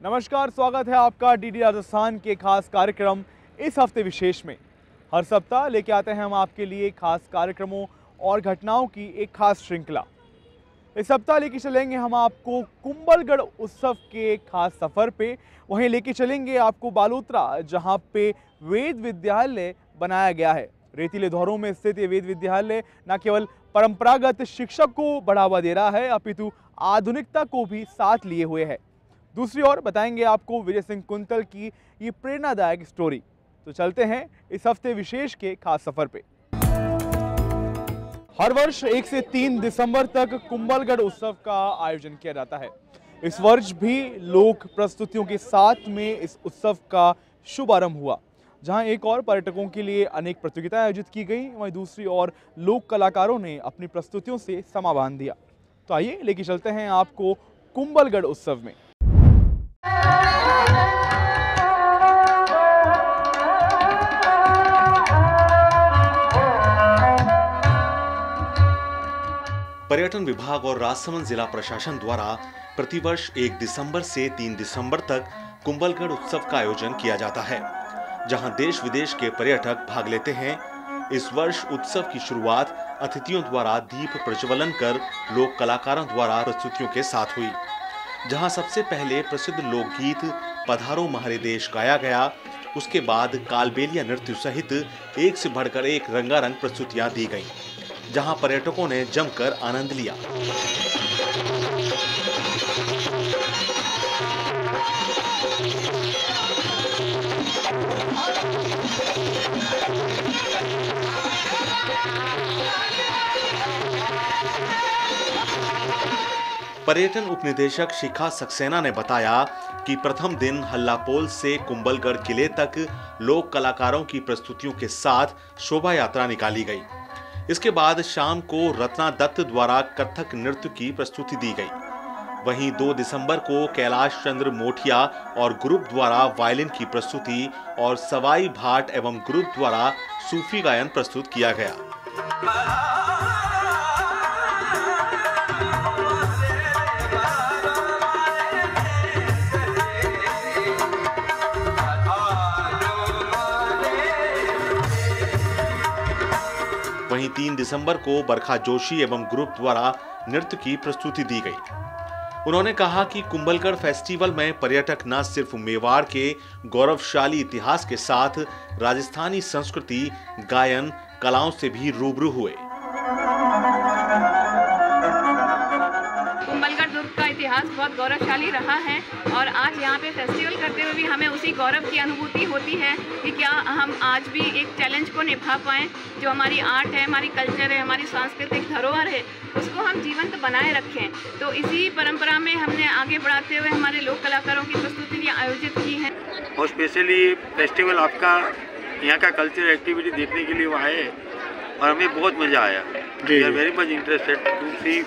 नमस्कार, स्वागत है आपका डीडी राजस्थान के खास कार्यक्रम इस हफ्ते विशेष में। हर सप्ताह लेके आते हैं हम आपके लिए खास कार्यक्रमों और घटनाओं की एक खास श्रृंखला। इस सप्ताह लेके चलेंगे हम आपको कुंभलगढ़ उत्सव के खास सफ़र पे। वहीं लेके चलेंगे आपको बालोतरा, जहां पे वेद विद्यालय बनाया गया है। रेतीले धौरों में स्थित ये वेद विद्यालय न केवल परंपरागत शिक्षा को बढ़ावा दे रहा है, अपितु आधुनिकता को भी साथ लिए हुए है। दूसरी ओर बताएंगे आपको विजय सिंह कुंतल की ये प्रेरणादायक स्टोरी। तो चलते हैं इस हफ्ते विशेष के खास सफर पे। हर वर्ष 1 से 3 दिसंबर तक कुंभलगढ़ उत्सव का आयोजन किया जाता है। इस वर्ष भी लोक प्रस्तुतियों के साथ में इस उत्सव का शुभारंभ हुआ, जहां एक और पर्यटकों के लिए अनेक प्रतियोगिताएं आयोजित की गई, वहीं दूसरी ओर लोक कलाकारों ने अपनी प्रस्तुतियों से समा बांध दिया। तो आइए लेके चलते हैं आपको कुंभलगढ़ उत्सव में। पर्यटन विभाग और राजसमंद जिला प्रशासन द्वारा प्रतिवर्ष 1 दिसंबर से 3 दिसंबर तक कुंभलगढ़ उत्सव का आयोजन किया जाता है, जहां देश विदेश के पर्यटक भाग लेते हैं। इस वर्ष उत्सव की शुरुआत अतिथियों द्वारा दीप प्रज्वलन कर लोक कलाकारों द्वारा प्रस्तुतियों के साथ हुई, जहां सबसे पहले प्रसिद्ध लोकगीत पधारो महरे देश गाया गया। उसके बाद कालबेलिया नृत्य सहित एक से बढ़कर एक रंगारंग प्रस्तुतियां दी गईं, जहां पर्यटकों ने जमकर आनंद लिया। पर्यटन उपनिदेशक शिखा सक्सेना ने बताया कि प्रथम दिन हल्लापोल से कुंभलगढ़ किले तक लोक कलाकारों की प्रस्तुतियों के साथ शोभा यात्रा निकाली गई। इसके बाद शाम को रत्ना दत्त द्वारा कथक नृत्य की प्रस्तुति दी गई। वहीं 2 दिसंबर को कैलाश चंद्र मोठिया और ग्रुप द्वारा वायलिन की प्रस्तुति और सवाई भाट एवं ग्रुप द्वारा सूफी गायन प्रस्तुत किया गया। वहीं 3 दिसंबर को बरखा जोशी एवं ग्रुप द्वारा नृत्य की प्रस्तुति दी गई। उन्होंने कहा कि कुंभलगढ़ फेस्टिवल में पर्यटक न सिर्फ मेवाड़ के गौरवशाली इतिहास के साथ राजस्थानी संस्कृति, गायन, कलाओं से भी रूबरू हुए। कुंभलगढ़ दुर्ग का इतिहास बहुत गौरवशाली रहा है और आज यहाँ पे फेस्टिवल करते हुए भी हमें उसी गौरव की अनुभूति होती है कि क्या हम आज भी एक चैलेंज को निभा पाएं। जो हमारी आर्ट है, हमारी कल्चर है, हमारी सांस्कृतिक धरोहर है, उसको हम जीवंत बनाए रखें। तो इसी परंपरा में हमने आगे बढ़ाते हुए हमारे लोक कलाकारों की प्रस्तुतियाँ आयोजित की हैं। और स्पेशली फेस्टिवल आपका यहाँ का कल्चर एक्टिविटी देखने के लिए वो आए और हमें बहुत मज़ा आया। We are very much interested to see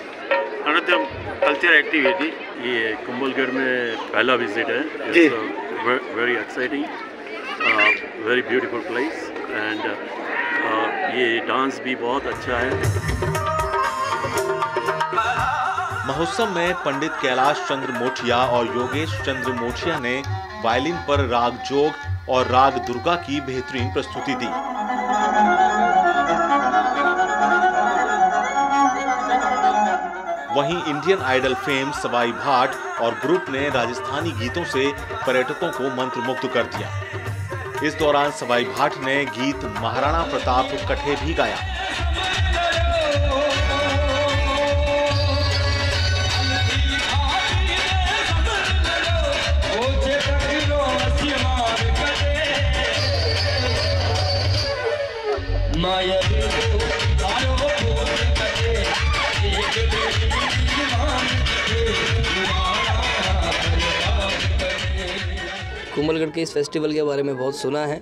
another culture activity. ये कुंभलगढ़ में पहला विजिट है। Very exciting, very beautiful place and ये डांस भी बहुत अच्छा है। महोत्सव में पंडित कैलाश चंद्र मोठिया और योगेश चंद्र मोठिया ने वायलिन पर राग जोग और राग दुर्गा की बेहतरीन प्रस्तुति दी। वहीं इंडियन आइडल फेम सवाई भाट और ग्रुप ने राजस्थानी गीतों से पर्यटकों को मंत्रमुग्ध कर दिया। इस दौरान सवाई भाट ने गीत महाराणा प्रताप कठे भी गाया। कुंभलगढ़ के इस फेस्टिवल के बारे में बहुत सुना है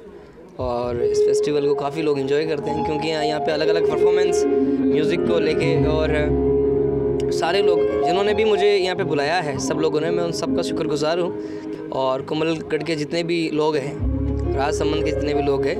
और इस फेस्टिवल को काफ़ी लोग एंजॉय करते हैं, क्योंकि यहाँ पे अलग अलग परफॉर्मेंस म्यूज़िक को लेके और सारे लोग जिन्होंने भी मुझे यहाँ पे बुलाया है, सब लोगों ने, मैं उन सबका शुक्रगुजार हूँ। और कुंभलगढ़ के जितने भी लोग हैं, राजसमंद के जितने भी लोग हैं,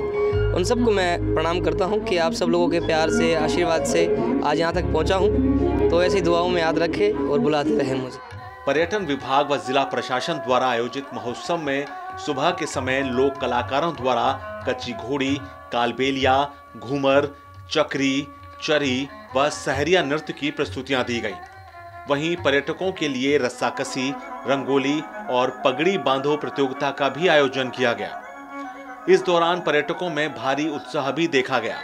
उन सबको मैं प्रणाम करता हूँ कि आप सब लोगों के प्यार से, आशीर्वाद से आज यहाँ तक पहुँचा हूँ। तो ऐसी दुआओं में याद रखें और बुलाते रहें मुझे। पर्यटन विभाग व जिला प्रशासन द्वारा आयोजित महोत्सव में सुबह के समय लोक कलाकारों द्वारा कच्ची घोड़ी, कालबेलिया, घूमर, चक्री, चरी व सहरिया नृत्य की प्रस्तुतियां दी गई। वहीं पर्यटकों के लिए रस्साकसी, रंगोली और पगड़ी बांधो प्रतियोगिता का भी आयोजन किया गया। इस दौरान पर्यटकों में भारी उत्साह भी देखा गया।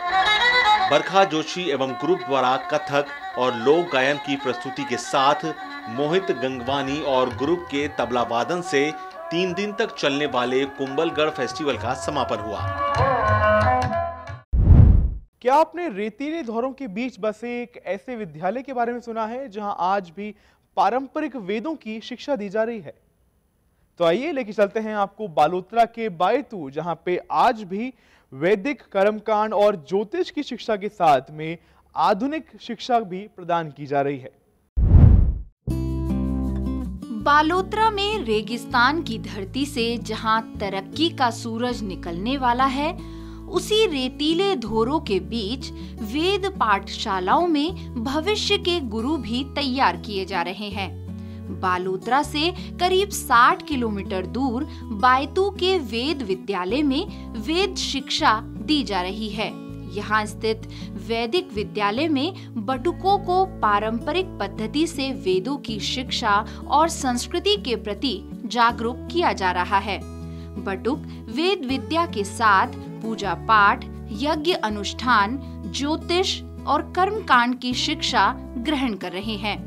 बरखा जोशी एवं ग्रुप द्वारा कथक और लोक गायन की प्रस्तुति के साथ मोहित गंगवानी और ग्रुप के तबला वादन से 3 दिन तक चलने वाले कुंभलगढ़ फेस्टिवल का समापन हुआ। क्या आपने रेतीले धौरों के बीच बसे एक ऐसे विद्यालय के बारे में सुना है जहां आज भी पारंपरिक वेदों की शिक्षा दी जा रही है? तो आइए लेके चलते हैं आपको बालोतरा के बायतू, जहां पे आज भी वैदिक कर्मकांड और ज्योतिष की शिक्षा के साथ में आधुनिक शिक्षा भी प्रदान की जा रही है। बालोतरा में रेगिस्तान की धरती से जहां तरक्की का सूरज निकलने वाला है, उसी रेतीले धोरों के बीच वेद पाठशालाओं में भविष्य के गुरु भी तैयार किए जा रहे हैं। बालोतरा से करीब 60 किलोमीटर दूर बायतू के वेद विद्यालय में वेद शिक्षा दी जा रही है। यहाँ स्थित वैदिक विद्यालय में बटुकों को पारंपरिक पद्धति से वेदों की शिक्षा और संस्कृति के प्रति जागरूक किया जा रहा है। बटुक वेद विद्या के साथ पूजा पाठ, यज्ञ अनुष्ठान, ज्योतिष और कर्मकांड की शिक्षा ग्रहण कर रहे हैं।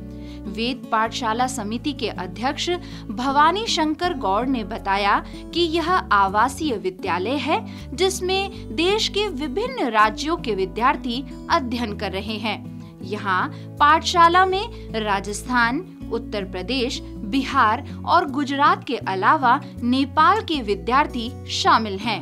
वेद पाठशाला समिति के अध्यक्ष भवानी शंकर गौड़ ने बताया कि यह आवासीय विद्यालय है जिसमें देश के विभिन्न राज्यों के विद्यार्थी अध्ययन कर रहे हैं। यहाँ पाठशाला में राजस्थान, उत्तर प्रदेश, बिहार और गुजरात के अलावा नेपाल के विद्यार्थी शामिल हैं।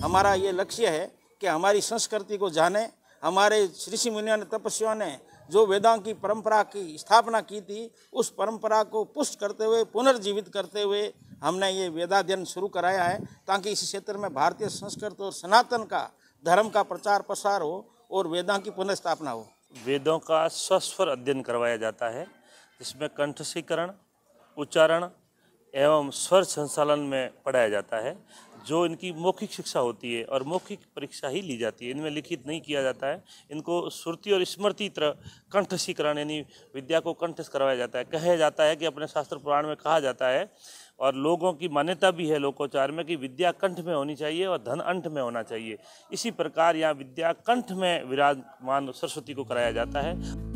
हमारा ये लक्ष्य है कि हमारी संस्कृति को जाने। हमारे ऋषि मुनियों ने, तपस्वियों ने जो वेदांग की परंपरा की स्थापना की थी, उस परंपरा को पुष्ट करते हुए, पुनर्जीवित करते हुए हमने ये वेदाध्ययन शुरू कराया है, ताकि इस क्षेत्र में भारतीय संस्कृति और सनातन का धर्म का प्रचार प्रसार हो और वेदांग की पुनर्स्थापना हो। वेदों का सस्वर अध्ययन करवाया जाता है, जिसमें कंठस्थीकरण, उच्चारण एवं स्वर संचालन में पढ़ाया जाता है। जो इनकी मौखिक शिक्षा होती है और मौखिक परीक्षा ही ली जाती है, इनमें लिखित नहीं किया जाता है। इनको श्रुति और स्मृति तरह कंठस्थीकरण यानी विद्या को कंठस्थ करवाया जाता है। कहा जाता है कि अपने शास्त्र पुराण में कहा जाता है और लोगों की मान्यता भी है लोकोचार में कि विद्या कंठ में होनी चाहिए और धन अंठ में होना चाहिए। इसी प्रकार यहाँ विद्या कंठ में विराजमान सरस्वती को कराया जाता है।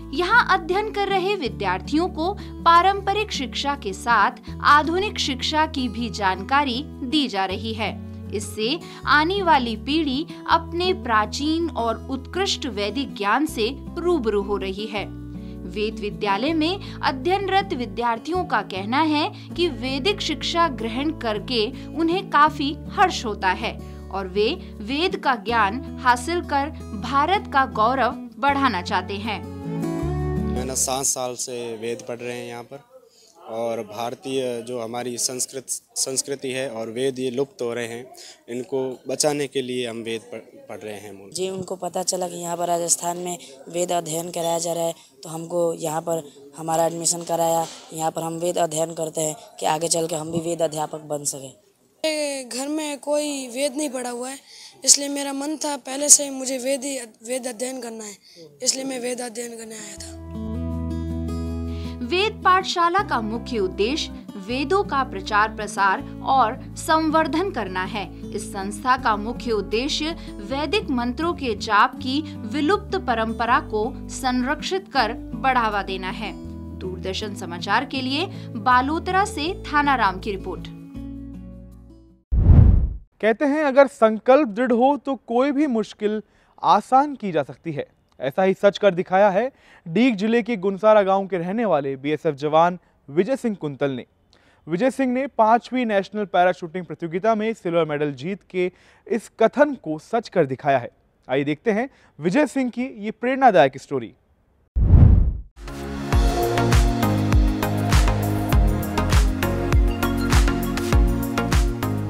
यहाँ अध्ययन कर रहे विद्यार्थियों को पारंपरिक शिक्षा के साथ आधुनिक शिक्षा की भी जानकारी दी जा रही है। इससे आने वाली पीढ़ी अपने प्राचीन और उत्कृष्ट वैदिक ज्ञान से रूबरू हो रही है। वेद विद्यालय में अध्ययनरत विद्यार्थियों का कहना है कि वैदिक शिक्षा ग्रहण करके उन्हें काफी हर्ष होता है और वे वेद का ज्ञान हासिल कर भारत का गौरव बढ़ाना चाहते हैं। मैंने 7 साल से वेद पढ़ रहे हैं यहाँ पर, और भारतीय जो हमारी संस्कृति है और वेद ये लुप्त हो रहे हैं, इनको बचाने के लिए हम वेद पढ़ रहे हैं। जी, उनको पता चला कि यहाँ पर राजस्थान में वेद अध्ययन कराया जा रहा है, तो हमको यहाँ पर हमारा एडमिशन कराया। यहाँ पर हम वेद अध्ययन करते हैं कि आगे चल के हम भी वेद अध्यापक बन सके। घर में कोई वेद नहीं पढ़ा हुआ है, इसलिए मेरा मन था पहले से मुझे वेद अध्ययन करना है, इसलिए मैं वेद अध्ययन करने आया था। वेद पाठशाला का मुख्य उद्देश्य वेदों का प्रचार प्रसार और संवर्धन करना है। इस संस्था का मुख्य उद्देश्य वैदिक मंत्रों के जाप की विलुप्त परंपरा को संरक्षित कर बढ़ावा देना है। दूरदर्शन समाचार के लिए बालोतरा से थानाराम की रिपोर्ट। कहते हैं अगर संकल्प दृढ़ हो तो कोई भी मुश्किल आसान की जा सकती है। ऐसा ही सच कर दिखाया है डीग जिले के गुनसारा गांव के रहने वाले बीएसएफ जवान विजय सिंह कुंतल ने। विजय सिंह ने 5वीं नेशनल पैरा शूटिंग प्रतियोगिता में सिल्वर मेडल जीत के इस कथन को सच कर दिखाया है। आइए देखते हैं विजय सिंह की ये प्रेरणादायक स्टोरी।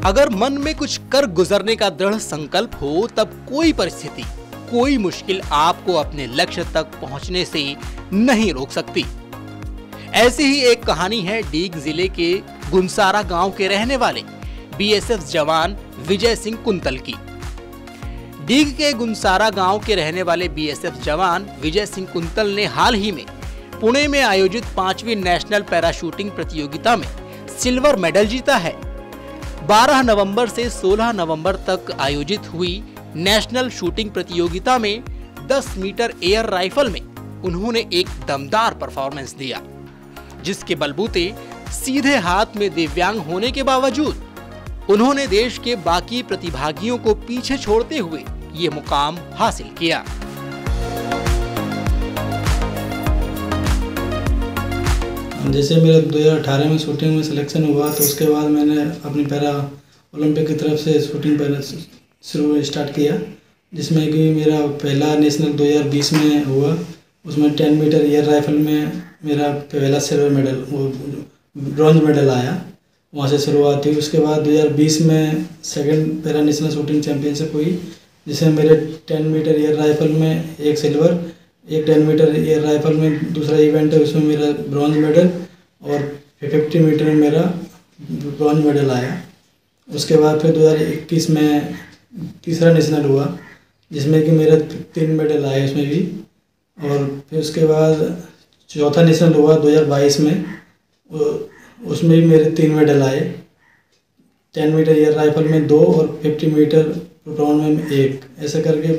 अगर मन में कुछ कर गुजरने का दृढ़ संकल्प हो, तब कोई परिस्थिति, कोई मुश्किल आपको अपने लक्ष्य तक पहुंचने से नहीं रोक सकती। ऐसी ही एक कहानी है डीग जिले के गुनसारा गांव के रहने वाले बीएसएफ जवान विजय सिंह कुंतल की। डीग के गुनसारा गांव के रहने वाले बीएसएफ जवान विजय सिंह कुंतल ने हाल ही में पुणे में आयोजित 5वीं नेशनल पैराशूटिंग प्रतियोगिता में सिल्वर मेडल जीता है। 12 नवंबर से 16 नवंबर तक आयोजित हुई नेशनल शूटिंग प्रतियोगिता में 10 मीटर एयर राइफल में उन्होंने एक दमदार परफॉर्मेंस दिया, जिसके बलबूते सीधे हाथ में दिव्यांग होने के बावजूद उन्होंने देश के बाकी प्रतिभागियों को पीछे छोड़ते हुए ये मुकाम हासिल किया। जैसे मेरा 2018 में शूटिंग में सिलेक्शन हुआ तो उसके बाद मैंने अपनी पैरा ओलंपिक की तरफ से शूटिंग शुरू स्टार्ट किया, जिसमें कि मेरा पहला नेशनल 2020 में हुआ। उसमें 10 मीटर एयर राइफल में मेरा पहला सिल्वर मेडल, वो ब्रॉन्ज मेडल आया, वहाँ से शुरुआत हुई। उसके बाद 2020 में second para national shooting championship हुई, जिसमें मेरे 10 मीटर एयर राइफल में एक सिल्वर, एक 10 मीटर एयर राइफल में दूसरा इवेंट है, उसमें मेरा ब्रॉन्ज मेडल और 50 मीटर में मेरा ब्रॉन्ज मेडल आया। उसके बाद फिर 2021 में तीसरा नेशनल हुआ, जिसमें कि मेरा 3 मेडल आए उसमें भी। और फिर उसके बाद चौथा नेशनल हुआ 2022 में, उसमें भी मेरे 3 मेडल आए, 10 मीटर एयर राइफल में 2 और 50 मीटर ब्रॉन्ज में 1। ऐसा करके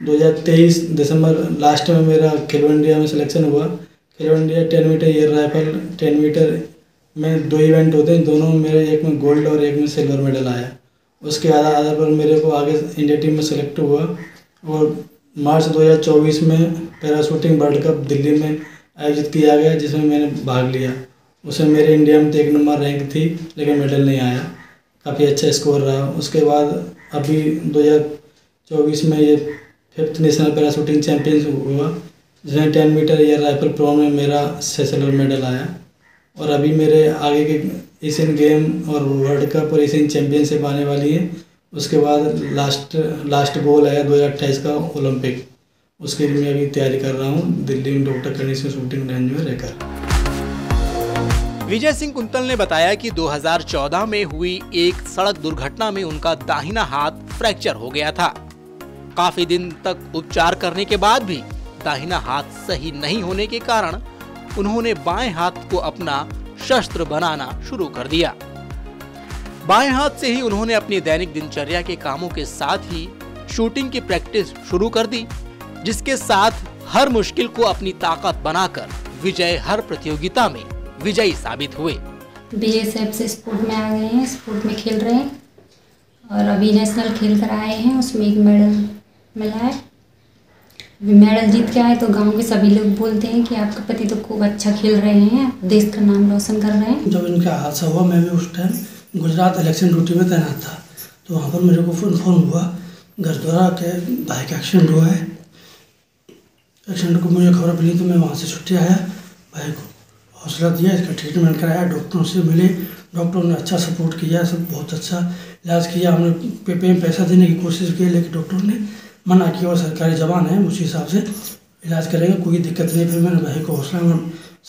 2023 दिसंबर लास्ट में मेरा खेलो इंडिया में सिलेक्शन हुआ। Khelo India 10 metre air rifle 10 metre में 2 इवेंट होते हैं, दोनों में मेरे एक में गोल्ड और एक में सिल्वर मेडल आया। उसके आधार पर मेरे को आगे इंडिया टीम में सेलेक्ट हुआ और मार्च 2024 में पैराशूटिंग वर्ल्ड कप दिल्ली में आयोजित किया गया, जिसमें मैंने भाग लिया। उसमें मेरे इंडिया में तो 1 नंबर रैंक थी, लेकिन मेडल नहीं आया, काफ़ी अच्छा स्कोर रहा। उसके बाद अभी 2024 में ये 5th नेशनल पैराशूटिंग चैम्पियनशिप हुआ, जिसमें 10 मीटर एयर राइफल प्रो में मेरा सिल्वर मेडल आया। और अभी मेरे आगे के एशियन गेम और वर्ल्ड कप और एशियन चैम्पियनशिप आने वाली है। उसके बाद लास्ट गोल है 2028 का ओलंपिक, उसके लिए मैं अभी तैयारी कर रहा हूँ दिल्ली में डॉक्टर कनिष्क शूटिंग रेंज में रहकर। विजय सिंह कुंतल ने बताया कि 2014 में हुई एक सड़क दुर्घटना में उनका दाहिना हाथ फ्रैक्चर हो गया था। काफी दिन तक उपचार करने के बाद भी दाहिना हाथ सही नहीं होने के कारण उन्होंने बाएं हाथ को अपना शस्त्र बनाना शुरू कर दिया। बाएं हाथ से ही उन्होंने अपनी दैनिक दिनचर्या के कामों के साथ ही शूटिंग की प्रैक्टिस शुरू कर दी, जिसके साथ हर मुश्किल को अपनी ताकत बनाकर विजय हर प्रतियोगिता में विजयी साबित हुए। बीएसएफ से स्पोर्ट में आ गए हैं, स्पोर्ट में खेल रहे हैं और अभी नेशनल खेल कर आए हैं, उसमें एक मेडल मिला है। मेडल जीत के आए तो गांव के सभी लोग बोलते हैं कि आपका पति तो खूब अच्छा खेल रहे हैं, देश का नाम रोशन कर रहे हैं। जब इनका हादसा हुआ, मैं भी उस टाइम गुजरात इलेक्शन ड्यूटी में तैनात था, तो वहाँ पर मेरे को इन्फॉर्म हुआ घर द्वारा के भाई का एक्सीडेंट हुआ है। एक्सीडेंट को मुझे खबर मिली तो मैं वहाँ से छुट्टी आया, भाई को हौसला दिया, इसका ट्रीटमेंट कराया, डॉक्टरों से मिले, डॉक्टरों ने अच्छा सपोर्ट किया, सब बहुत अच्छा इलाज किया। हमने पैसा देने की कोशिश की, लेकिन डॉक्टरों ने मना किया और सरकारी जवान है उसी हिसाब से इलाज करेंगे, कोई दिक्कत नहीं। फिर मैंने भाई को हौसला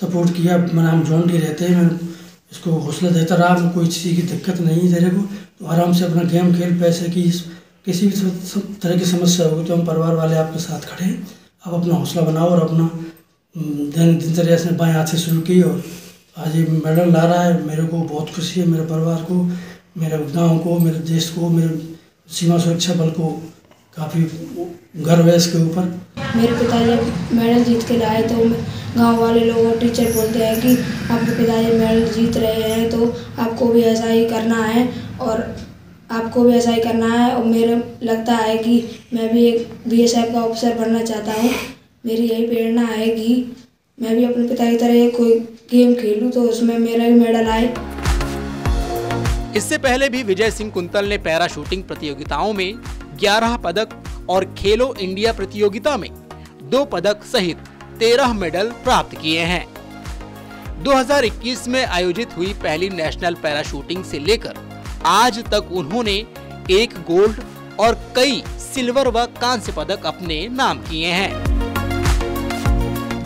सपोर्ट किया, मैंने हम जॉन डी रहते हैं, मैंने इसको हौसला देता रहा, कोई चीज़ की दिक्कत नहीं है तेरे को, तो आराम से अपना गेम खेल, पैसे की किसी भी तरह की समस्या होगी तो हम परिवार वाले आपके साथ खड़े हैं, आप अपना हौसला बनाओ। और अपना दिनचर्या से बाएं हाथ से शुरू की और आज ये मेडल ला रहा है, मेरे को बहुत खुशी है, मेरे परिवार को, मेरे गांव को, मेरे देश को, मेरे सीमा सुरक्षा बल को काफ़ी गर्व है इसके ऊपर। मेरे पिताजी मेडल जीत के लाए तो गांव वाले लोग और टीचर बोलते हैं कि आपके पिताजी मेडल जीत रहे हैं तो आपको भी ऐसा ही करना है और आपको भी ऐसा ही करना है। और मेरे लगता है कि मैं भी एक बीएसएफ का ऑफिसर बनना चाहता हूँ। मेरी यही प्रेरणा है कि मैं भी अपने पिता की तरह कोई गेम खेलूँ तो उसमें मेरा भी मेडल आए। इससे पहले भी विजय सिंह कुंतल ने पैरा शूटिंग प्रतियोगिताओं में 11 पदक और खेलो इंडिया प्रतियोगिता में 2 पदक सहित 13 मेडल प्राप्त किए हैं। 2021 में आयोजित हुई पहली नेशनल पैरा शूटिंग से लेकर आज तक उन्होंने 1 गोल्ड और कई सिल्वर व कांस्य पदक अपने नाम किए हैं।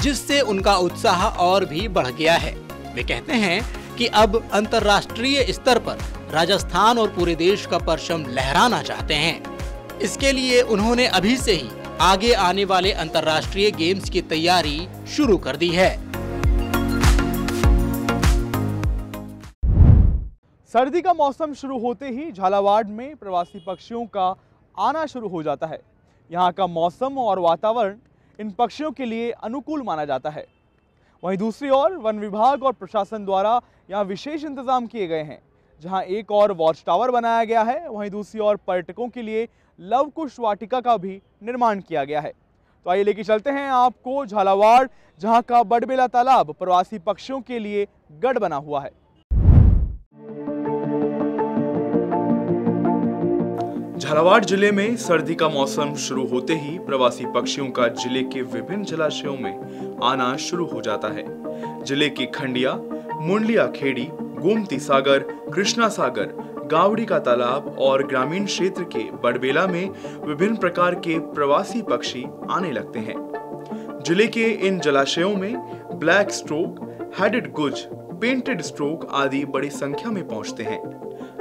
जिससे उनका उत्साह और भी बढ़ गया है। वे कहते हैं कि अब अंतर्राष्ट्रीय स्तर पर राजस्थान और पूरे देश का परचम लहराना चाहते हैं। इसके लिए उन्होंने अभी से ही आगे आने वाले अंतर्राष्ट्रीय गेम्स की तैयारी शुरू कर दी है। सर्दी का मौसम शुरू होते ही झालावाड़ में प्रवासी पक्षियों का आना शुरू हो जाता है। यहाँ का मौसम और वातावरण इन पक्षियों के लिए अनुकूल माना जाता है। वहीं दूसरी ओर वन विभाग और प्रशासन द्वारा यहाँ विशेष इंतजाम किए गए हैं, जहाँ एक और वॉच टावर बनाया गया है। वहीं दूसरी ओर पर्यटकों के लिए लव कुश वाटिका का भी निर्माण किया गया है। तो आइए लेके चलते हैं आपको झालावाड़, जहाँ का बड़बेला तालाब प्रवासी पक्षियों के लिए गढ़ बना हुआ है। झालावाड़ जिले में सर्दी का मौसम शुरू होते ही प्रवासी पक्षियों का जिले के विभिन्न जलाशयों में आना शुरू हो जाता है। जिले के खंडिया, मुंडलिया खेड़ी, गोमती सागर, कृष्णा सागर, गावड़ी का तालाब और ग्रामीण क्षेत्र के बड़बेला में विभिन्न प्रकार के प्रवासी पक्षी आने लगते हैं। जिले के इन जलाशयों में ब्लैक स्ट्रोक, हेडेड गुज, पेंटेड स्ट्रोक आदि बड़ी संख्या में पहुंचते हैं।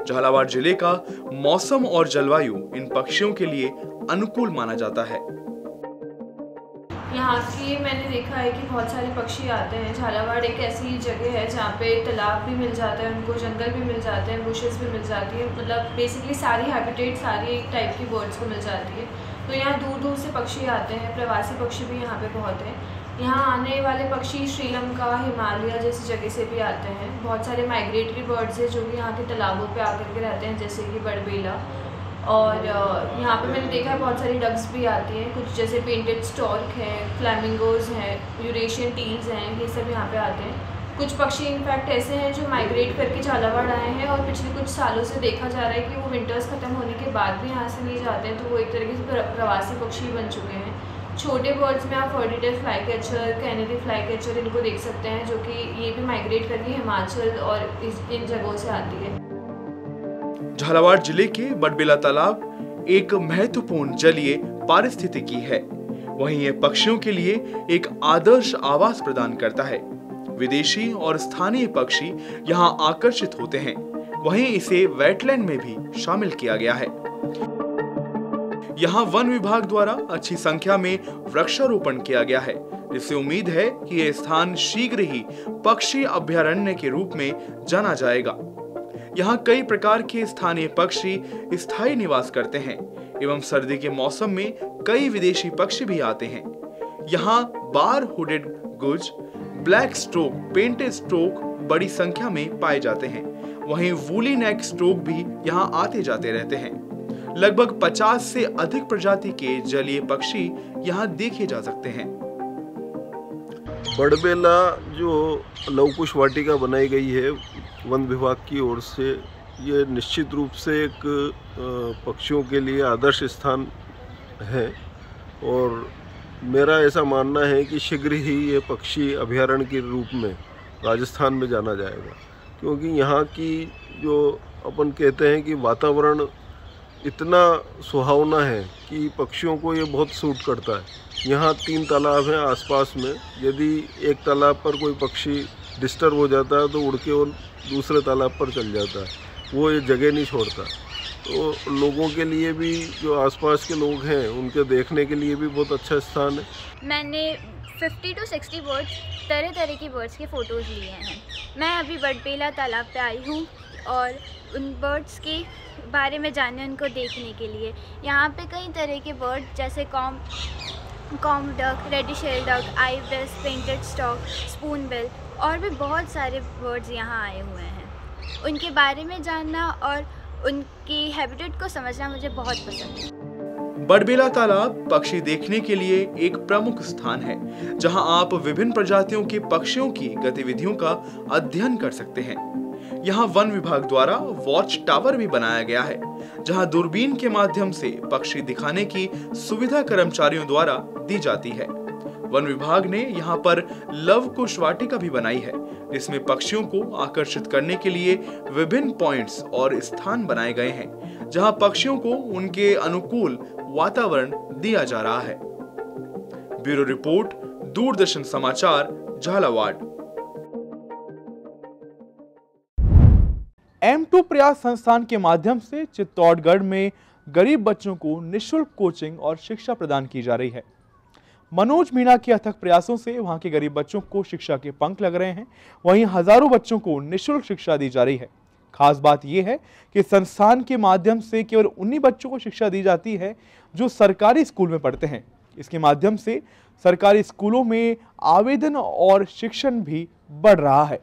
झालावाड़ जिले का मौसम और जलवायु इन पक्षियों के लिए अनुकूल माना जाता है। यहाँ की मैंने देखा है कि बहुत सारे पक्षी आते हैं। झालावाड़ एक ऐसी जगह है जहाँ पे तालाब भी मिल जाता है उनको, जंगल भी मिल जाते हैं, बुशेस भी मिल जाती है, मतलब बेसिकली सारी हैबिटेट सारी टाइप की बर्ड्स को मिल जाती है। तो यहाँ दूर दूर से पक्षी आते हैं, प्रवासी पक्षी भी यहाँ पे बहुत हैं। यहाँ आने वाले पक्षी श्रीलंका, हिमालय जैसी जगह से भी आते हैं। बहुत सारे माइग्रेटरी बर्ड्स हैं जो कि यहाँ के तालाबों पे आकर के रहते हैं, जैसे कि बड़बेला। और यहाँ पे मैंने देखा है बहुत सारी डक्स भी आती हैं, कुछ जैसे पेंटेड स्टॉर्क हैं, फ्लैमिंगोज हैं, यूरेशियन टील्स हैं, ये सब यहाँ पे आते हैं। कुछ पक्षी इनफैक्ट ऐसे हैं जो माइग्रेट करके झालावाड़ आए हैं और पिछले कुछ सालों से देखा जा रहा है कि वो विंटर्स ख़त्म होने के बाद भी यहाँ से नहीं जाते हैं, तो वो एक तरीके से प्रवासी पक्षी बन चुके हैं। छोटे बर्ड्स में आप फर्डिटेड flycatcher, canary flycatcher इनको देख सकते हैं, जो कि ये भी माइग्रेट करके हिमाचल और इन जगहों से आती है। झालावाड़ जिले के बड़बेला तालाब एक महत्वपूर्ण जलीय पारिस्थितिकी है। वहीं यह पक्षियों के लिए एक आदर्श आवास प्रदान करता है। विदेशी और स्थानीय पक्षी यहाँ आकर्षित होते हैं। वहीं इसे वेटलैंड में भी शामिल किया गया है। यहाँ वन विभाग द्वारा अच्छी संख्या में वृक्षारोपण किया गया है, जिससे उम्मीद है कि यह स्थान शीघ्र ही पक्षी अभयारण्य के रूप में जाना जाएगा। यहाँ कई प्रकार के स्थानीय पक्षी स्थायी निवास करते हैं एवं सर्दी के मौसम में कई विदेशी पक्षी भी आते हैं। यहाँ बार हुडेड गुज, ब्लैक स्ट्रोक, पेंटेड स्ट्रोक बड़ी संख्या में पाए जाते हैं। वहीं वूली नेक स्ट्रोक भी यहाँ आते जाते रहते हैं। लगभग 50 से अधिक प्रजाति के जलीय पक्षी यहाँ देखे जा सकते हैं। बड़बेला जो लवकुश वाटिका बनाई गई है वन विभाग की ओर से, ये निश्चित रूप से एक पक्षियों के लिए आदर्श स्थान है और मेरा ऐसा मानना है कि शीघ्र ही ये पक्षी अभयारण्य के रूप में राजस्थान में जाना जाएगा, क्योंकि यहाँ की जो अपन कहते हैं कि वातावरण इतना सुहावना है कि पक्षियों को ये बहुत सूट करता है। यहाँ 3 तालाब हैं आसपास में, यदि एक तालाब पर कोई पक्षी डिस्टर्ब हो जाता है तो उड़ के वो दूसरे तालाब पर चल जाता है, वो ये जगह नहीं छोड़ता। तो लोगों के लिए भी, जो आसपास के लोग हैं, उनके देखने के लिए भी बहुत अच्छा स्थान है। मैंने 50 to 60 बर्ड्स, तरह तरह की बर्ड्स के फ़ोटोज़ लिए हैं। मैं अभी बड़बेला तालाब पे आई हूँ और उन बर्ड्स के बारे में जानने, उनको देखने के लिए। यहाँ पे कई तरह के बर्ड जैसे comb duck, ruddy shelduck, ibis, painted stork, spoonbill और भी बहुत सारे बर्ड्स यहाँ आए हुए हैं। उनके बारे में जानना और उनकी हैबिटेट को समझना मुझे बहुत पसंद है। बड़बेला तालाब पक्षी देखने के लिए एक प्रमुख स्थान है, जहां आप विभिन्न प्रजातियों के पक्षियों की गतिविधियों का अध्ययन कर सकते हैं। यहाँ वन विभाग द्वारा वॉच टावर भी बनाया गया है, जहां दूरबीन के माध्यम से पक्षी दिखाने की सुविधा कर्मचारियों द्वारा दी जाती है। वन विभाग ने यहाँ पर लव कुश वाटिका भी बनाई है, जिसमें पक्षियों को आकर्षित करने के लिए विभिन्न पॉइंट्स और स्थान बनाए गए हैं, जहां पक्षियों को उनके अनुकूल वातावरण दिया जा रहा है। ब्यूरो रिपोर्ट, दूरदर्शन समाचार, झालावाड़। M2 प्रयास संस्थान के माध्यम से चित्तौड़गढ़ में गरीब बच्चों को निःशुल्क कोचिंग और शिक्षा प्रदान की जा रही है। मनोज मीणा के अथक प्रयासों से वहां के गरीब बच्चों को शिक्षा के पंख लग रहे हैं। वहीं हजारों बच्चों को निःशुल्क शिक्षा दी जा रही है। खास बात यह है कि संस्थान के माध्यम से केवल उन्हीं बच्चों को शिक्षा दी जाती है जो सरकारी स्कूल में पढ़ते हैं। इसके माध्यम से सरकारी स्कूलों में आवेदन और शिक्षण भी बढ़ रहा है।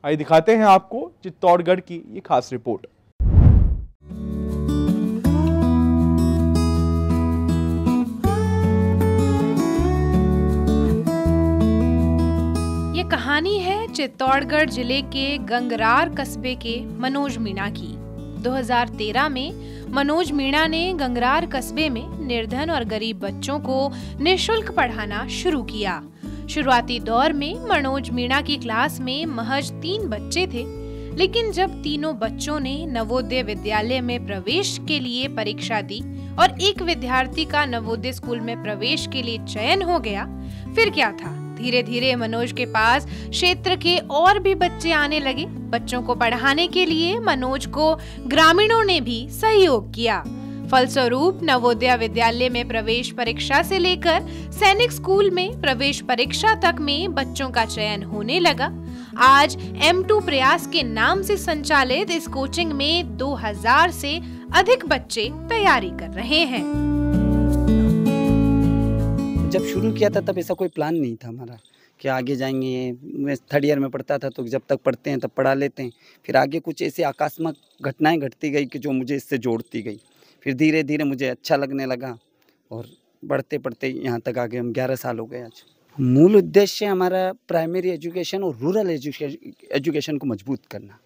आइए दिखाते हैं आपको चित्तौड़गढ़ की ये खास रिपोर्ट। ये कहानी है चित्तौड़गढ़ जिले के गंगरार कस्बे के मनोज मीणा की। 2013 में मनोज मीणा ने गंगरार कस्बे में निर्धन और गरीब बच्चों को निःशुल्क पढ़ाना शुरू किया। शुरुआती दौर में मनोज मीणा की क्लास में महज 3 बच्चे थे, लेकिन जब तीनों बच्चों ने नवोदय विद्यालय में प्रवेश के लिए परीक्षा दी और एक विद्यार्थी का नवोदय स्कूल में प्रवेश के लिए चयन हो गया, फिर क्या था, धीरे धीरे मनोज के पास क्षेत्र के और भी बच्चे आने लगे। बच्चों को पढ़ाने के लिए मनोज को ग्रामीणों ने भी सहयोग किया। फलस्वरूप नवोदय विद्यालय में प्रवेश परीक्षा से लेकर सैनिक स्कूल में प्रवेश परीक्षा तक में बच्चों का चयन होने लगा। आज M2 प्रयास के नाम से संचालित इस कोचिंग में 2000 से अधिक बच्चे तैयारी कर रहे हैं। जब शुरू किया था तब ऐसा कोई प्लान नहीं था हमारा कि आगे जाएंगे। मैं 3rd ईयर में पढ़ता था तो जब तक पढ़ते हैं तब पढ़ा लेते हैं। फिर आगे कुछ ऐसी आकस्मिक घटनाएं घटती गई कि जो मुझे इससे जोड़ती गई। फिर धीरे धीरे मुझे अच्छा लगने लगा और बढ़ते बढ़ते यहाँ तक आगे हम 11 साल हो गए आज। मूल उद्देश्य हमारा प्राइमरी एजुकेशन और रूरल एजुकेशन को मजबूत करना।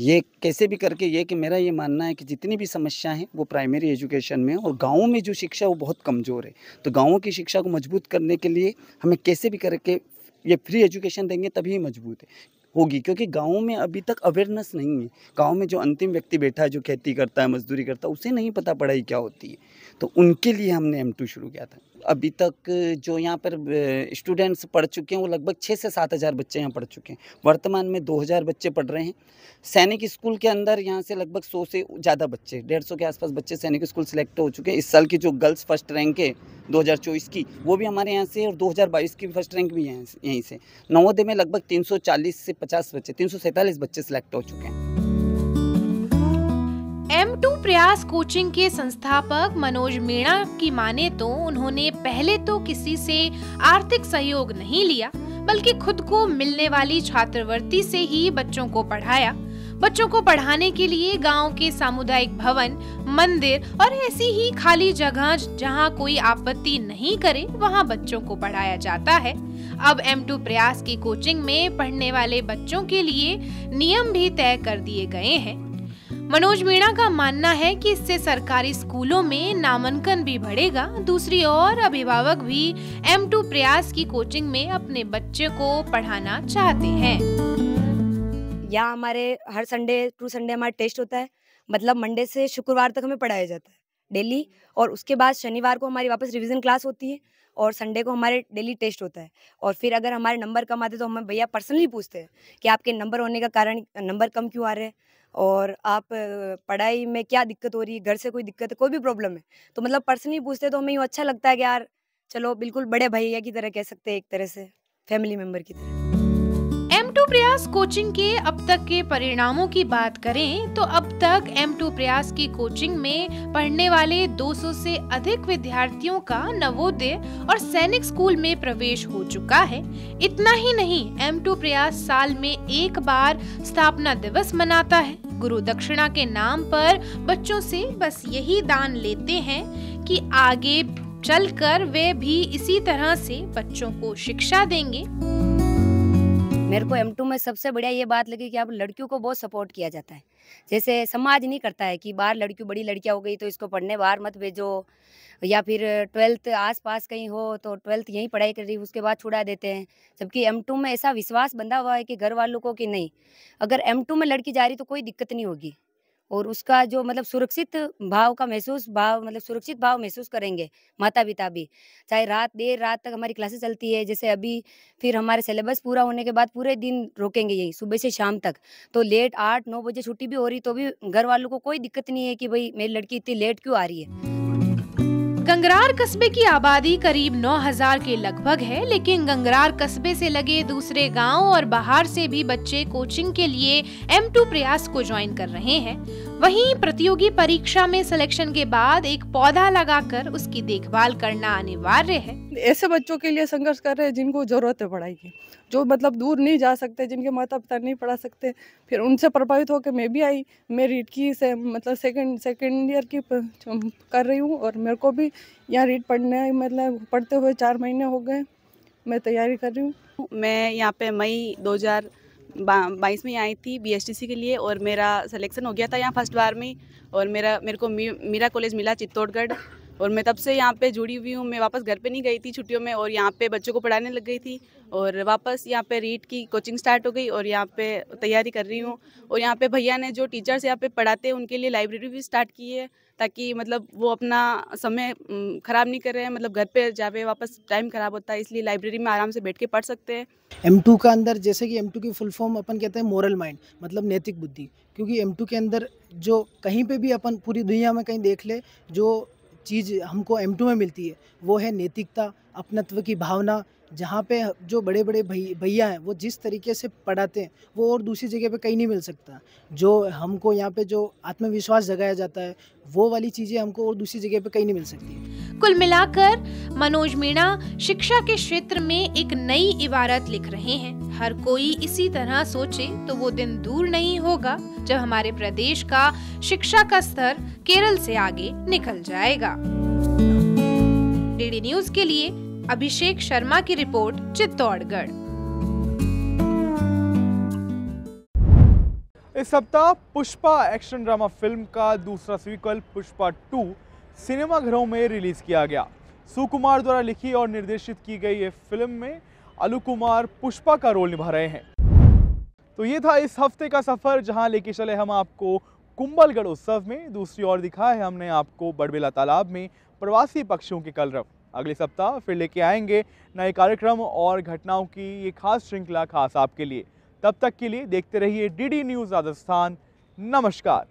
ये कैसे भी करके ये कि मेरा ये मानना है कि जितनी भी समस्या है वो प्राइमरी एजुकेशन में, और गाँवों में जो शिक्षा वो बहुत कमज़ोर है। तो गाँवों की शिक्षा को मजबूत करने के लिए हमें कैसे भी करके ये फ्री एजुकेशन देंगे तभी मजबूत होगी, क्योंकि गाँवों में अभी तक अवेयरनेस नहीं है। गाँव में जो अंतिम व्यक्ति बैठा है, जो खेती करता है, मजदूरी करता है, उसे नहीं पता पढ़ाई क्या होती है। तो उनके लिए हमने M2 शुरू किया था। अभी तक जो यहाँ पर स्टूडेंट्स पढ़ चुके हैं वो लगभग 6 से 7 हज़ार बच्चे यहाँ पढ़ चुके हैं। वर्तमान में 2000 बच्चे पढ़ रहे हैं। सैनिक स्कूल के अंदर यहाँ से लगभग 100 से ज़्यादा बच्चे, 150 के आसपास बच्चे सैनिक स्कूल सेलेक्ट हो चुके हैं। इस साल की जो गर्ल्स फर्स्ट रैंक है 2024 की, वो भी हमारे यहाँ से, और 2022 की फर्स्ट रैंक भी यहीं से। नवोदय में लगभग 340 से 50 बच्चे, 347 बच्चे सेलेक्ट हो चुके हैं। M2 प्रयास कोचिंग के संस्थापक मनोज मीणा की माने तो उन्होंने पहले तो किसी से आर्थिक सहयोग नहीं लिया, बल्कि खुद को मिलने वाली छात्रवृत्ति से ही बच्चों को पढ़ाया। बच्चों को पढ़ाने के लिए गांव के सामुदायिक भवन, मंदिर और ऐसी ही खाली जगह जहां कोई आपत्ति नहीं करे वहां बच्चों को पढ़ाया जाता है। अब M2 प्रयास की कोचिंग में पढ़ने वाले बच्चों के लिए नियम भी तय कर दिए गए हैं। मनोज मीणा का मानना है कि इससे सरकारी स्कूलों में नामांकन भी बढ़ेगा। दूसरी ओर अभिभावक भी M2 प्रयास की कोचिंग में अपने बच्चे को पढ़ाना चाहते हैं। यहाँ हमारे हर संडे टू संडे हमारा टेस्ट होता है। मतलब मंडे से शुक्रवार तक हमें पढ़ाया जाता है डेली, और उसके बाद शनिवार को हमारी वापस रिवीजन क्लास होती है, और संडे को हमारे डेली टेस्ट होता है। और फिर अगर हमारे नंबर कम आते तो हमें भैया पर्सनली पूछते हैं कि आपके नंबर होने का कारण नंबर कम क्यों आ रहे हैं, और आप पढ़ाई में क्या दिक्कत हो रही है, घर से कोई दिक्कत है, कोई भी प्रॉब्लम है, तो मतलब पर्सनली पूछते हैं। तो हमें यूँ अच्छा लगता है कि यार चलो बिल्कुल बड़े भैया की तरह कह सकते हैं, एक तरह से फैमिली मेम्बर की तरह। M2 प्रयास कोचिंग के अब तक के परिणामों की बात करें तो अब तक M2 प्रयास की कोचिंग में पढ़ने वाले 200 से अधिक विद्यार्थियों का नवोदय और सैनिक स्कूल में प्रवेश हो चुका है। इतना ही नहीं, M2 प्रयास साल में एक बार स्थापना दिवस मनाता है। गुरु दक्षिणा के नाम पर बच्चों से बस यही दान लेते हैं कि आगे चलकर वे भी इसी तरह से बच्चों को शिक्षा देंगे। मेरे को M2 में सबसे बढ़िया ये बात लगी कि अब लड़कियों को बहुत सपोर्ट किया जाता है। जैसे समाज नहीं करता है कि बाहर लड़की बड़ी लड़कियां हो गई तो इसको पढ़ने बाहर मत भेजो, या फिर 12th आसपास कहीं हो तो 12th यहीं पढ़ाई कर रही उसके बाद छुड़ा देते हैं। जबकि M2 में ऐसा विश्वास बंधा हुआ है कि घर वालों को कि नहीं, अगर M2 में लड़की जा रही तो कोई दिक्कत नहीं होगी, और उसका जो मतलब सुरक्षित भाव महसूस करेंगे माता पिता भी। चाहे देर रात तक हमारी क्लासेस चलती है, जैसे अभी फिर हमारे सिलेबस पूरा होने के बाद पूरे दिन रोकेंगे यही सुबह से शाम तक, तो लेट 8-9 बजे छुट्टी भी हो रही तो भी घर वालों को कोई दिक्कत नहीं है कि भाई मेरी लड़की इतनी लेट क्यों आ रही है। गंगरार कस्बे की आबादी करीब 9000 के लगभग है, लेकिन गंगरार कस्बे से लगे दूसरे गांव और बाहर से भी बच्चे कोचिंग के लिए M2 प्रयास को ज्वाइन कर रहे हैं। वहीं प्रतियोगी परीक्षा में सिलेक्शन के बाद एक पौधा लगाकर उसकी देखभाल करना अनिवार्य है। ऐसे बच्चों के लिए संघर्ष कर रहे हैं जिनको जरूरत है पढ़ाई की, जो मतलब दूर नहीं जा सकते, जिनके माता पिता नहीं पढ़ा सकते। फिर उनसे प्रभावित होकर मैं भी आई। मैं रीट की से मतलब सेकेंड ईयर की कर रही हूँ और मेरे को भी यहाँ रीट पढ़ते हुए 4 महीने हो गए। मैं तैयारी कर रही हूँ। मैं यहाँ पे मई 2022 में आई थी BSTC के लिए और मेरा सिलेक्शन हो गया था यहाँ फर्स्ट बार में। और मेरे को मीरा कॉलेज मिला चित्तौड़गढ़ और मैं तब से यहाँ पे जुड़ी हुई हूँ। मैं वापस घर पे नहीं गई थी छुट्टियों में और यहाँ पे बच्चों को पढ़ाने लग गई थी और वापस यहाँ पे रीट की कोचिंग स्टार्ट हो गई और यहाँ पे तैयारी कर रही हूँ। और यहाँ पे भैया ने जो टीचर्स यहाँ पे पढ़ाते हैं उनके लिए लाइब्रेरी भी स्टार्ट की है, ताकि मतलब वो अपना समय ख़राब नहीं कर रहे हैं। मतलब घर पे जावे वापस टाइम ख़राब होता है, इसलिए लाइब्रेरी में आराम से बैठ के पढ़ सकते हैं। M2 का अंदर जैसे कि M2 की फुल फॉर्म अपन कहते हैं मोरल माइंड, मतलब नैतिक बुद्धि। क्योंकि M2 के अंदर जो कहीं पे भी अपन पूरी दुनिया में कहीं देख ले, जो चीज़ हमको M2 में मिलती है वो है नैतिकता, अपनत्व की भावना। जहाँ पे जो बड़े बड़े भैया हैं वो जिस तरीके से पढ़ाते हैं वो और दूसरी जगह पे कहीं नहीं मिल सकता। जो हमको यहाँ पे जो आत्मविश्वास जगाया जाता है वो वाली चीज़ें हमको और दूसरी जगह पे कहीं नहीं मिल सकती। कुल मिलाकर मनोज मीणा शिक्षा के क्षेत्र में एक नई इबारत लिख रहे हैं। हर कोई इसी तरह सोचे तो वो दिन दूर नहीं होगा जब हमारे प्रदेश का शिक्षा का स्तर केरल से आगे निकल जाएगा। DD न्यूज के लिए अभिषेक शर्मा की रिपोर्ट, चित्तौड़गढ़। इस सप्ताह पुष्पा एक्शन ड्रामा फिल्म का दूसरा सीक्वल पुष्पा 2 सिनेमाघरों में रिलीज किया गया। सुकुमार द्वारा लिखी और निर्देशित की गई ये फिल्म में अलू कुमार पुष्पा का रोल निभा रहे हैं। तो ये था इस हफ्ते का सफर, जहां लेके चले हम आपको कुंभलगढ़ उत्सव में। दूसरी ओर दिखाया है हमने आपको बड़बेला तालाब में प्रवासी पक्षियों के कलरव। अगले सप्ताह फिर लेके आएंगे नए कार्यक्रम और घटनाओं की ये खास श्रृंखला खास आपके लिए। तब तक के लिए देखते रहिए DD न्यूज़ राजस्थान। नमस्कार।